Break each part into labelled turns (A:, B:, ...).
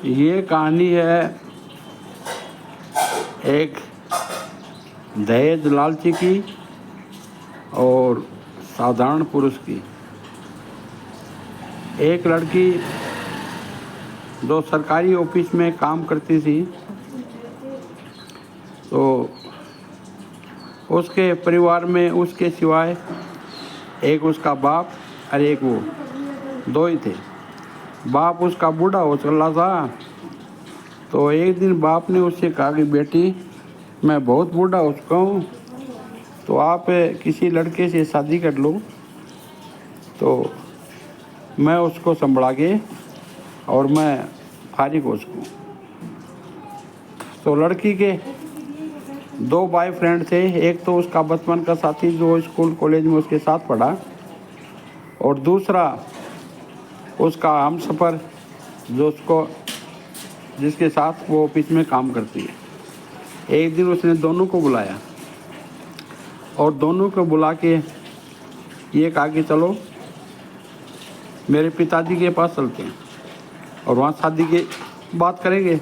A: ये कहानी है एक दहेज लालची की और साधारण पुरुष की। एक लड़की जो सरकारी ऑफिस में काम करती थी, तो उसके परिवार में उसके सिवाय एक उसका बाप और एक वो, दो ही थे। बाप उसका बूढ़ा हो चला था, तो एक दिन बाप ने उससे कहा कि बेटी, मैं बहुत बूढ़ा हो चुका हूँ, तो आप किसी लड़के से शादी कर लो, तो मैं उसको संभला के और मैं फारिग हो सकूँ। तो लड़की के दो बॉयफ्रेंड थे। एक तो उसका बचपन का साथी जो स्कूल कॉलेज में उसके साथ पढ़ा, और दूसरा उसका हमसफ़र जो उसको जिसके साथ वो ऑफिस में काम करती है। एक दिन उसने दोनों को बुलाया और दोनों को बुला के ये कहा कि चलो मेरे पिताजी के पास चलते हैं और वहाँ शादी की बात करेंगे।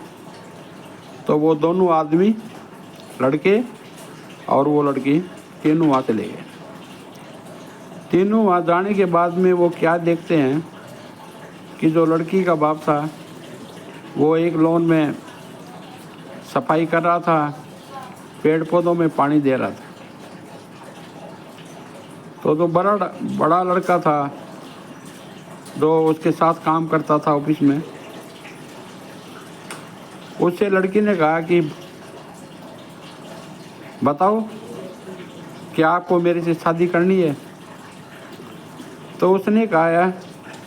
A: तो वो दोनों आदमी, लड़के और वो लड़की, तीनों वहाँ चले गए। तीनों वहाँ जाने के बाद में वो क्या देखते हैं कि जो लड़की का बाप था वो एक लॉन में सफाई कर रहा था, पेड़ पौधों में पानी दे रहा था। तो जो बड़ा लड़का था जो उसके साथ काम करता था ऑफिस में, उससे लड़की ने कहा कि बताओ क्या आपको मेरे से शादी करनी है। तो उसने कहा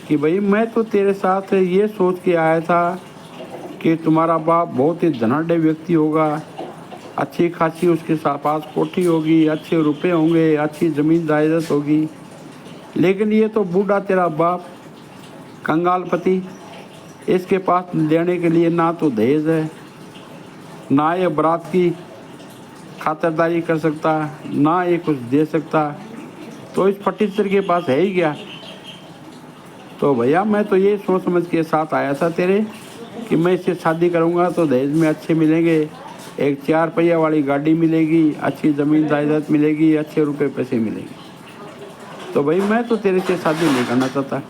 A: कि भाई मैं तो तेरे साथ ये सोच के आया था कि तुम्हारा बाप बहुत ही धनाढ़ व्यक्ति होगा, अच्छी खासी उसके पास कोठी होगी, अच्छे रुपए होंगे, अच्छी ज़मीन जायदाद होगी। लेकिन ये तो बूढ़ा तेरा बाप कंगालपति, इसके पास देने के लिए ना तो दहेज है, ना ये बारात की खातिरदारी कर सकता, ना ये कुछ दे सकता, तो इस फटीचर के पास है ही क्या। तो भैया मैं तो ये सोच समझ के साथ आया था तेरे कि मैं इससे शादी करूँगा तो दहेज में अच्छे मिलेंगे, एक 4 पहिया वाली गाड़ी मिलेगी, अच्छी ज़मीन जायदाद मिलेगी, अच्छे रुपए पैसे मिलेंगे। तो भाई मैं तो तेरे से शादी नहीं करना चाहता।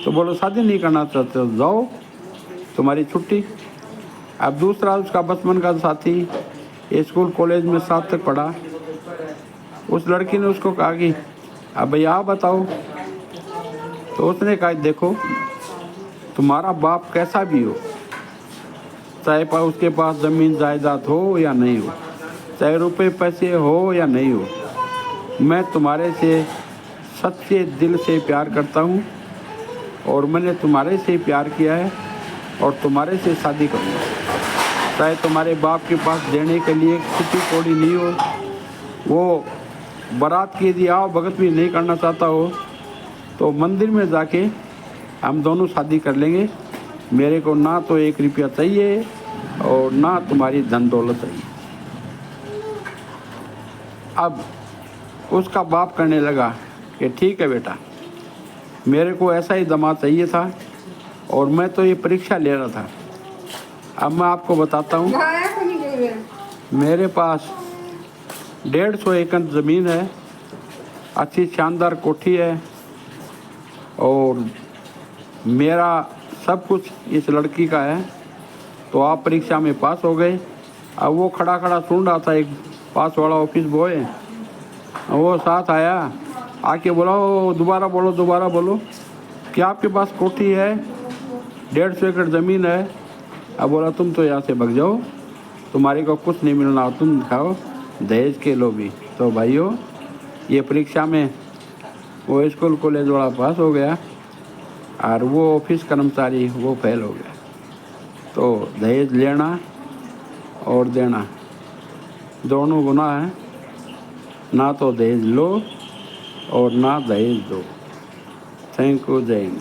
A: तो बोलो शादी नहीं करना चाहते तो जाओ, तुम्हारी छुट्टी। अब दूसरा उसका बचपन का साथी, स्कूल कॉलेज में साथ तक पढ़ा, उस लड़की ने उसको कहा कि अब भैया आप बताओ। तो उसने कहा देखो तुम्हारा बाप कैसा भी हो, चाहे उसके पास ज़मीन जायदाद हो या नहीं हो, चाहे रुपए पैसे हो या नहीं हो, मैं तुम्हारे से सच्चे दिल से प्यार करता हूँ और मैंने तुम्हारे से प्यार किया है और तुम्हारे से शादी करूँगा। चाहे तुम्हारे बाप के पास देने के लिए कुछ कौड़ी नहीं हो, वो बारात की यदि आओ भगत भी नहीं करना चाहता हो, तो मंदिर में जाके हम दोनों शादी कर लेंगे। मेरे को ना तो 1 रुपया चाहिए और ना तुम्हारी धन दौलत चाहिए। अब उसका बाप करने लगा कि ठीक है बेटा, मेरे को ऐसा ही दामाद चाहिए था और मैं तो ये परीक्षा ले रहा था। अब मैं आपको बताता हूँ, मेरे पास 150 एकड़ ज़मीन है, अच्छी शानदार कोठी है और मेरा सब कुछ इस लड़की का है। तो आप परीक्षा में पास हो गए। अब वो खड़ा खड़ा सुन रहा था, एक पास वाला ऑफिस बॉय, वो साथ आया, आके बोला दोबारा बोलो क्या आपके पास कोठी है, 150 एकड़ ज़मीन है। अब बोला तुम तो यहाँ से भाग जाओ, तुम्हारे को कुछ नहीं मिलना, तुम खाओ दहेज के लोभी। तो भाइयों ये परीक्षा में वो स्कूल कॉलेज वाला पास हो गया और वो ऑफिस कर्मचारी वो फेल हो गया। तो दहेज लेना और देना दोनों गुनाह है, ना तो दहेज लो और ना दहेज दो। थैंक यू, जय हिंद।